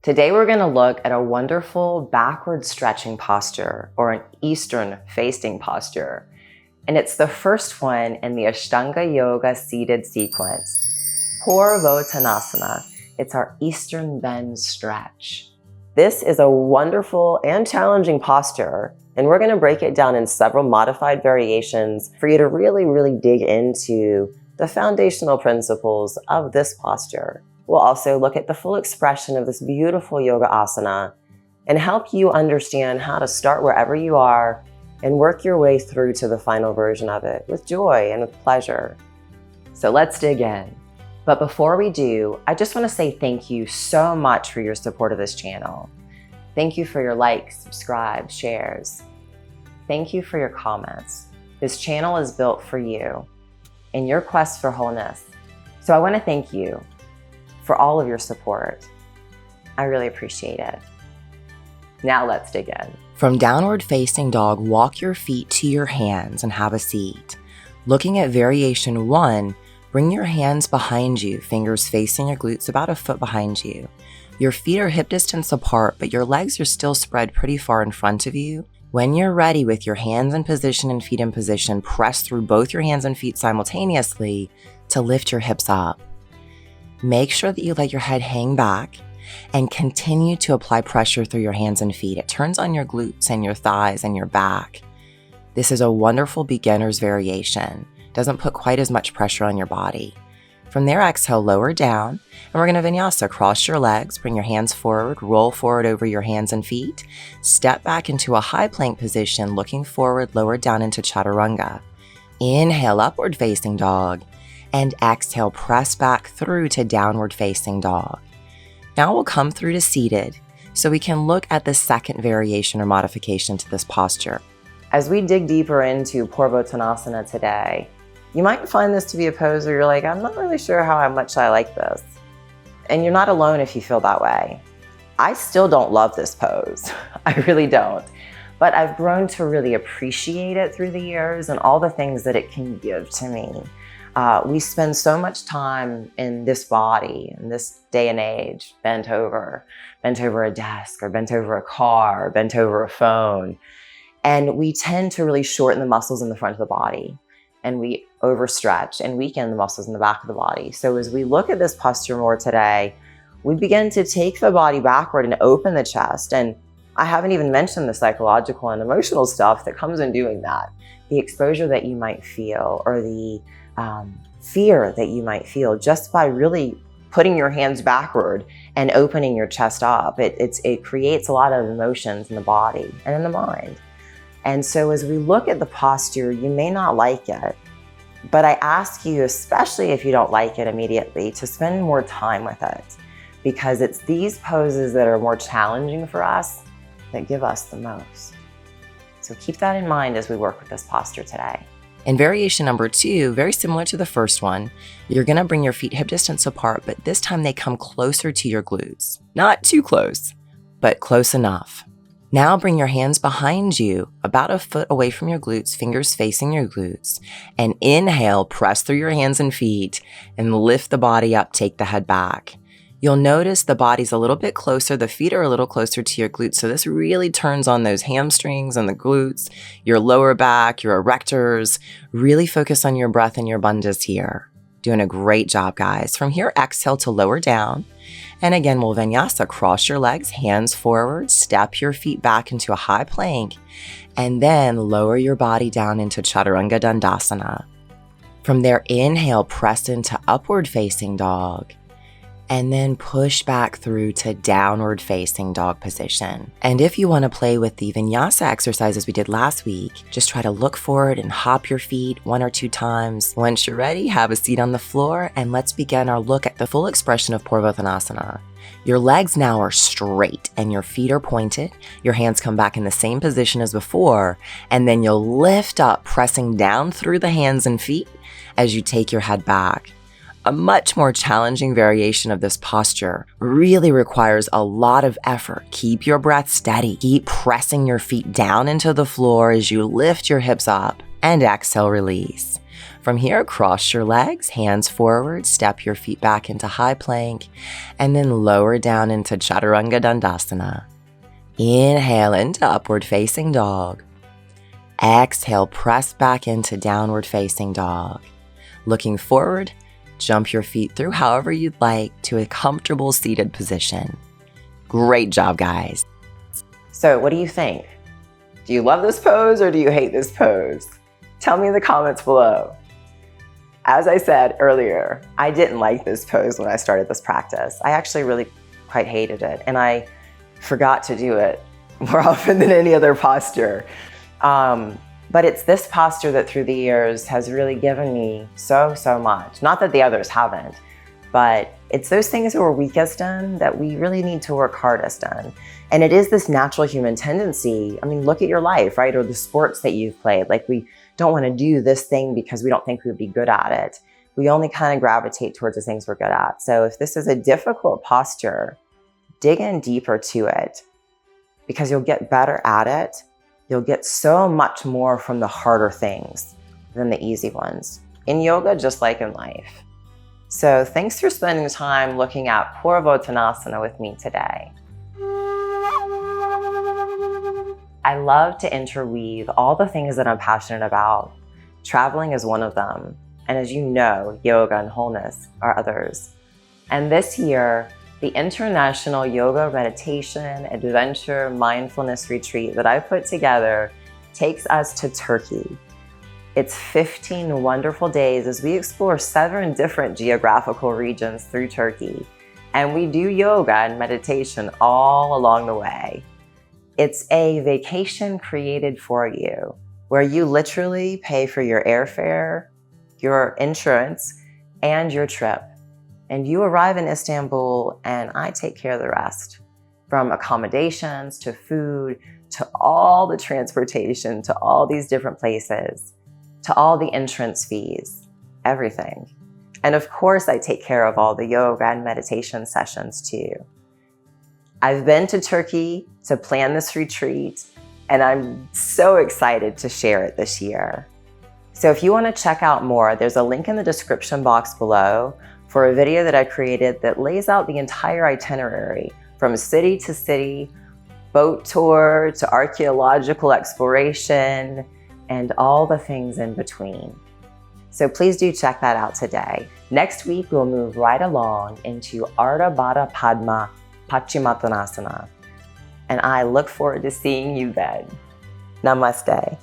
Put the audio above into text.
Today we're going to look at a wonderful backward stretching posture, or an Eastern facing posture. And it's the first one in the Ashtanga Yoga seated sequence, Purvottanasana. It's our Eastern bend stretch. This is a wonderful and challenging posture, and we're going to break it down in several modified variations for you to really dig into the foundational principles of this posture. We'll also look at the full expression of this beautiful yoga asana and help you understand how to start wherever you are and work your way through to the final version of it with joy and with pleasure. So let's dig in. But before we do, I just want to say thank you so much for your support of this channel. Thank you for your likes, subscribes, shares. Thank you for your comments. This channel is built for you in your quest for wholeness. So I want to thank you for all of your support. I really appreciate it. Now let's dig in. From downward facing dog, walk your feet to your hands and have a seat. Looking at variation 1, bring your hands behind you, fingers facing your glutes about a foot behind you. Your feet are hip distance apart, but your legs are still spread pretty far in front of you. When you're ready with your hands in position and feet in position, press through both your hands and feet simultaneously to lift your hips up. Make sure that you let your head hang back and continue to apply pressure through your hands and feet. It turns on your glutes and your thighs and your back. This is a wonderful beginner's variation. Doesn't put quite as much pressure on your body. From there, exhale, lower down, and we're going to vinyasa. Cross your legs, bring your hands forward, roll forward over your hands and feet, step back into a high plank position, looking forward, lower down into chaturanga. Inhale, upward facing dog, and exhale, press back through to downward facing dog. Now we'll come through to seated, so we can look at the second variation or modification to this posture. As we dig deeper into Purvottanasana today, you might find this to be a pose where you're like, I'm not really sure how much I like this. And you're not alone if you feel that way. I still don't love this pose. I really don't. But I've grown to really appreciate it through the years and all the things that it can give to me. We spend so much time in this body, in this day and age, bent over a desk, or bent over a car, or bent over a phone. And we tend to really shorten the muscles in the front of the body. And we overstretch and weaken the muscles in the back of the body. So as we look at this posture more today, we begin to take the body backward and open the chest. And I haven't even mentioned the psychological and emotional stuff that comes in doing that. The exposure that you might feel, or the fear that you might feel just by really putting your hands backward and opening your chest up. It creates a lot of emotions in the body and in the mind. And so as we look at the posture, you may not like it, but I ask you, especially if you don't like it immediately, to spend more time with it, because it's these poses that are more challenging for us that give us the most. So keep that in mind as we work with this posture today. In variation number 2, very similar to the first one, you're going to bring your feet hip distance apart, but this time they come closer to your glutes. Not too close, but close enough. Now bring your hands behind you, about a foot away from your glutes, fingers facing your glutes, and inhale, press through your hands and feet, and lift the body up, take the head back. You'll notice the body's a little bit closer, the feet are a little closer to your glutes, so this really turns on those hamstrings and the glutes, your lower back, your erectors. Really focus on your breath and your bandhas here. Doing a great job, guys. From here, exhale to lower down. And again, we'll vinyasa. Cross your legs, hands forward, step your feet back into a high plank, and then lower your body down into chaturanga dandasana. From there, inhale, press into upward facing dog, and then push back through to downward facing dog position. And if you want to play with the vinyasa exercises we did last week, just try to look forward and hop your feet 1 or 2 times. Once you're ready, have a seat on the floor, and let's begin our look at the full expression of Purvottanasana. Your legs now are straight and your feet are pointed. Your hands come back in the same position as before, and then you'll lift up, pressing down through the hands and feet as you take your head back. A much more challenging variation of this posture really requires a lot of effort. Keep your breath steady. Keep pressing your feet down into the floor as you lift your hips up, and exhale, release. From here, cross your legs, hands forward, step your feet back into high plank, and then lower down into Chaturanga Dandasana. Inhale into upward facing dog. Exhale, press back into downward facing dog. Looking forward, jump your feet through however you'd like to a comfortable seated position. Great job, guys. So what do you think? Do you love this pose or do you hate this pose? Tell me in the comments below. As I said earlier, I didn't like this pose when I started this practice. I actually really quite hated it, and I forgot to do it more often than any other posture. But it's this posture that through the years has really given me so much. Not that the others haven't, but it's those things that we're weakest in that we really need to work hardest in. And it is this natural human tendency. I mean, look at your life, right? Or the sports that you've played. Like, we don't want to do this thing because we don't think we would be good at it. We only kind of gravitate towards the things we're good at. So if this is a difficult posture, dig in deeper to it, because you'll get better at it. You'll get so much more from the harder things than the easy ones. In yoga, just like in life. So thanks for spending time looking at Purvottanasana with me today. I love to interweave all the things that I'm passionate about. Traveling is one of them. And as you know, yoga and wholeness are others. And this year, the International Yoga Meditation Adventure Mindfulness Retreat that I put together takes us to Turkey. It's 15 wonderful days as we explore 7 different geographical regions through Turkey. And we do yoga and meditation all along the way. It's a vacation created for you, where you literally pay for your airfare, your insurance, and your trip. And you arrive in Istanbul and I take care of the rest. From accommodations to food, to all the transportation, to all these different places, to all the entrance fees, everything. And of course, I take care of all the yoga and meditation sessions too. I've been to Turkey to plan this retreat, and I'm so excited to share it this year. So if you want to check out more, there's a link in the description box below for a video that I created that lays out the entire itinerary from city to city, boat tour to archaeological exploration, and all the things in between. So please do check that out today. Next week, we'll move right along into Ardha Baddha Padma Paschimottanasana. And I look forward to seeing you then. Namaste.